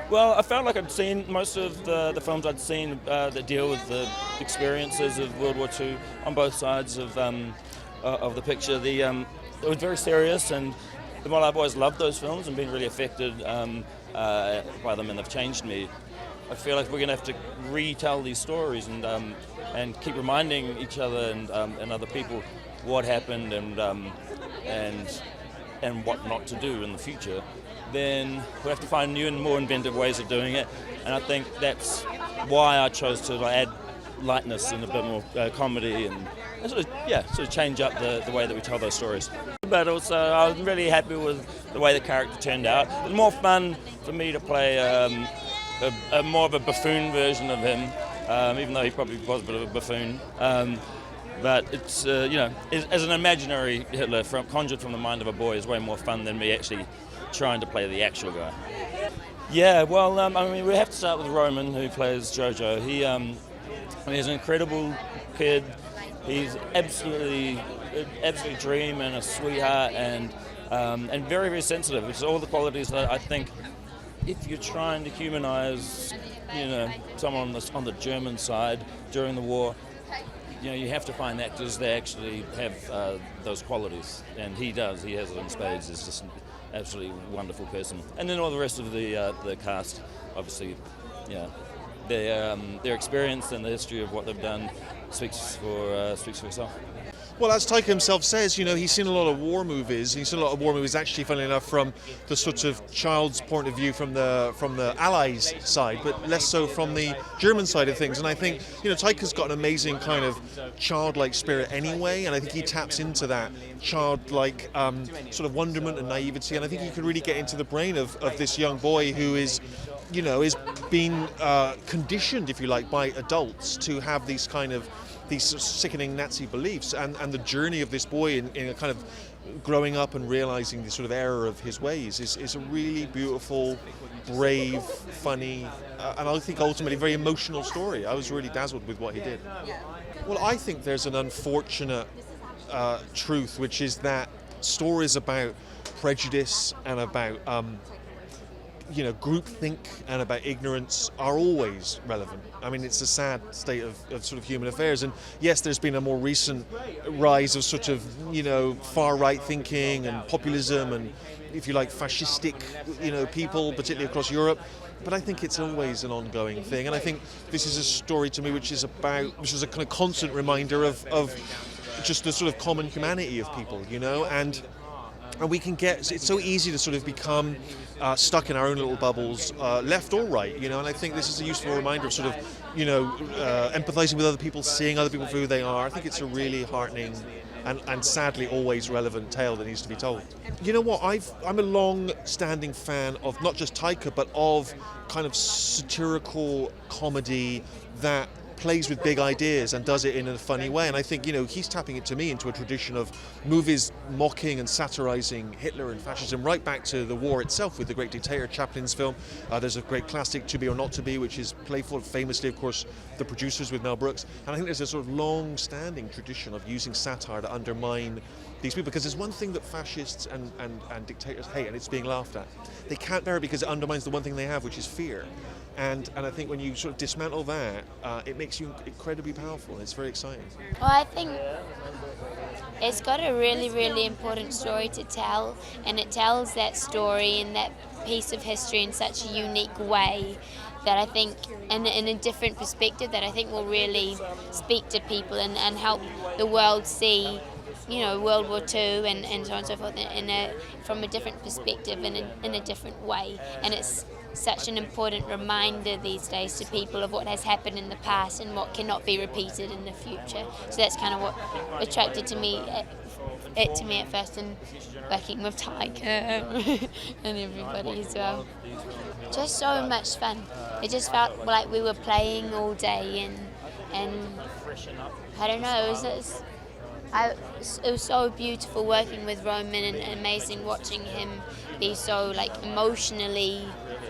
Well, I felt like I'd seen most of the films I'd seen that deal with the experiences of World War II on both sides of the picture. It was very serious, and while I've always loved those films and been really affected by them, and they've changed me, I feel like we're going to have to retell these stories and keep reminding each other and other people what happened and what not to do in the future. Then we have to find new and more inventive ways of doing it, and I think that's why I chose to add lightness and a bit more comedy and sort of change up the way that we tell those stories. But also, I was really happy with the way the character turned out. It was more fun for me to play a more of a buffoon version of him, even though he probably was a bit of a buffoon. But it's as an imaginary Hitler conjured from the mind of a boy is way more fun than me actually trying to play the actual guy. Yeah, well, we have to start with Roman, who plays JoJo. He's an incredible kid. He's absolutely dream and a sweetheart and very, very sensitive. It's all the qualities that I think if you're trying to humanize, someone on the German side during the war, you have to find actors that actually have those qualities, and he does. He has it in spades. He's just an absolutely wonderful person. And then all the rest of the cast, obviously, their experience and the history of what they've done speaks for itself. Well, as Taika himself says, he's seen a lot of war movies. He's seen a lot of war movies, actually, funnily enough, from the sort of child's point of view, from the Allies' side, but less so from the German side of things. And I think, Taika's got an amazing kind of childlike spirit anyway, and I think he taps into that childlike sort of wonderment and naivety. And I think he could really get into the brain of this young boy who is being conditioned, if you like, by adults to have these sickening Nazi beliefs, and the journey of this boy in a kind of growing up and realizing the sort of error of his ways is a really beautiful, brave, funny, and I think ultimately very emotional story. I was really dazzled with what he did. Well, I think there's an unfortunate truth, which is that stories about prejudice and about groupthink and about ignorance are always relevant. I mean, it's a sad state of sort of human affairs. And yes, there's been a more recent rise of sort of, far-right thinking and populism and, if you like, fascistic, people, particularly across Europe. But I think it's always an ongoing thing. And I think this is a story to me which is a kind of constant reminder of just the sort of common humanity of people, and we can it's so easy to sort of become stuck in our own little bubbles, left or right, and I think this is a useful reminder of sort of, empathizing with other people, seeing other people for who they are. I think it's a really heartening and sadly always relevant tale that needs to be told. You know what, I'm a long-standing fan of not just Taika, but of kind of satirical comedy that plays with big ideas and does it in a funny way. And I think, he's tapping it to me into a tradition of movies mocking and satirizing Hitler and fascism right back to the war itself with the great dictator Chaplin's film. There's a great classic, To Be or Not to Be, which is playful, famously, of course, The Producers with Mel Brooks. And I think there's a sort of long-standing tradition of using satire to undermine these people, because there's one thing that fascists and dictators hate, and it's being laughed at. They can't bear it because it undermines the one thing they have, which is fear. And I think when you sort of dismantle that, it makes you incredibly powerful. It's very exciting. Well, I think it's got a really, really important story to tell, and it tells that story and that piece of history in such a unique way that I think, in a different perspective, that I think will really speak to people and help the world see, World War II and so on and so forth from a different perspective and in a different way. And it's such an important reminder these days to people of what has happened in the past and what cannot be repeated in the future. So that's kind of what attracted me at first, and working with Taika and everybody as well. Just so much fun. It just felt like we were playing all day, and I don't know, it was so beautiful working with Roman, and amazing watching him be so emotionally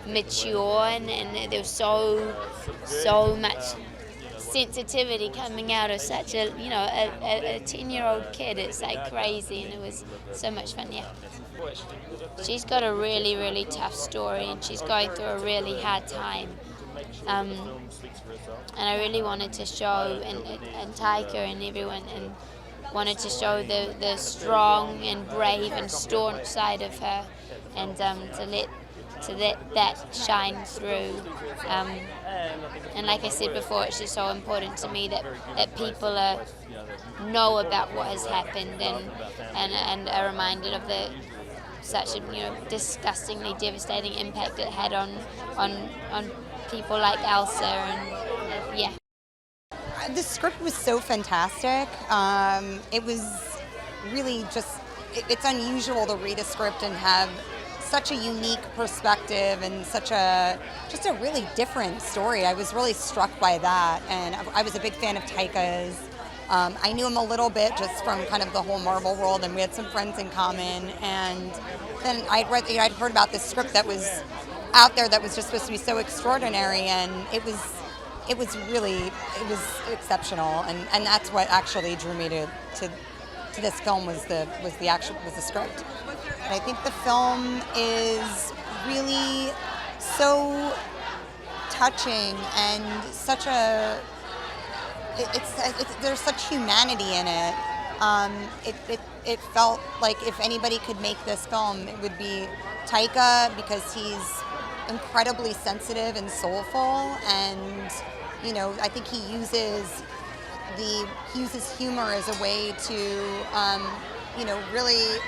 mature, and there was so much sensitivity coming out of such a, you know, a 10-year-old kid. It's like crazy, and it was so much fun. Yeah. She's got a really, really tough story, and she's going through a really hard time. And I really wanted to show, and Taika and everyone, and wanted to show the strong and brave and staunch side of her, and to let that shine through. And like I said before, it's just so important to me that people know about what has happened, and are reminded of such a, you know, disgustingly devastating impact it had on people like Elsa, and yeah. The script was so fantastic. It was really just, it's unusual to read a script and have such a unique perspective and just a really different story. I was really struck by that, and I was a big fan of Taika's. I knew him a little bit just from kind of the whole Marvel world, and we had some friends in common. And then I'd heard about this script that was out there that was just supposed to be so extraordinary, and it was exceptional, and that's what actually drew me to this film was the script. And I think the film is really so touching, and there's such humanity in it. It felt like if anybody could make this film, it would be Taika, because he's incredibly sensitive and soulful, and you know, I think he uses humor as a way to you know, really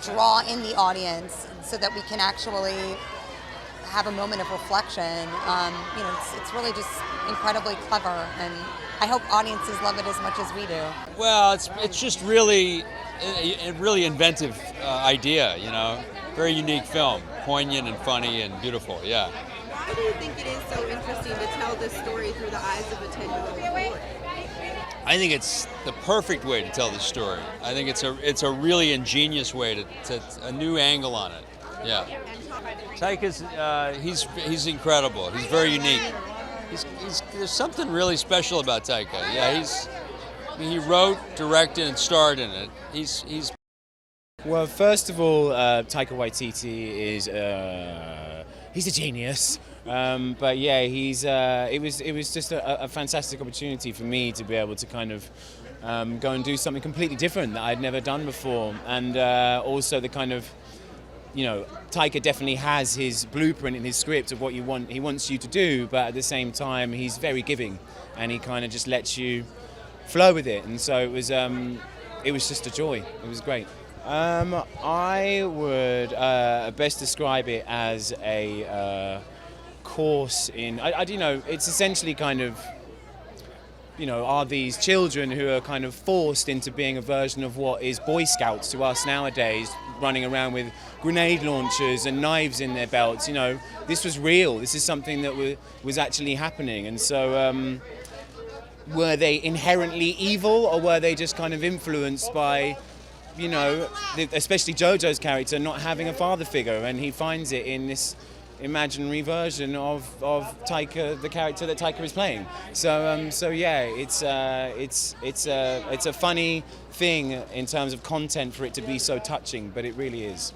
draw in the audience so that we can actually have a moment of reflection. You know, it's really just incredibly clever, and I hope audiences love it as much as we do. Well, it's just really a really inventive idea, you know. Very unique film, poignant and funny and beautiful, yeah. Why do you think it is so interesting to tell this story through the eyes of a 10-year-old boy? I think it's the perfect way to tell the story. I think it's a really ingenious way to a new angle on it. Yeah. Taika's he's incredible. He's very unique. There's something really special about Taika. Yeah, he wrote, directed, and starred in it. He's. Well, first of all, Taika Waititi is he's a genius. But yeah, it was just a fantastic opportunity for me to be able to kind of go and do something completely different that I'd never done before, and also the kind of, you know, Taika definitely has his blueprint in his script of what he wants you to do, but at the same time he's very giving, and he kind of just lets you flow with it, and so it was just a joy. It was great. I would best describe it as a course in, you know, it's essentially kind of, you know, are these children who are kind of forced into being a version of what is Boy Scouts to us nowadays, running around with grenade launchers and knives in their belts. You know, this was real. This is something that was actually happening. And so were they inherently evil, or were they just kind of influenced by, you know, especially JoJo's character not having a father figure, and he finds it in this imaginary version of Taika, the character that Taika is playing. So yeah, it's a funny thing in terms of content for it to be so touching, but it really is.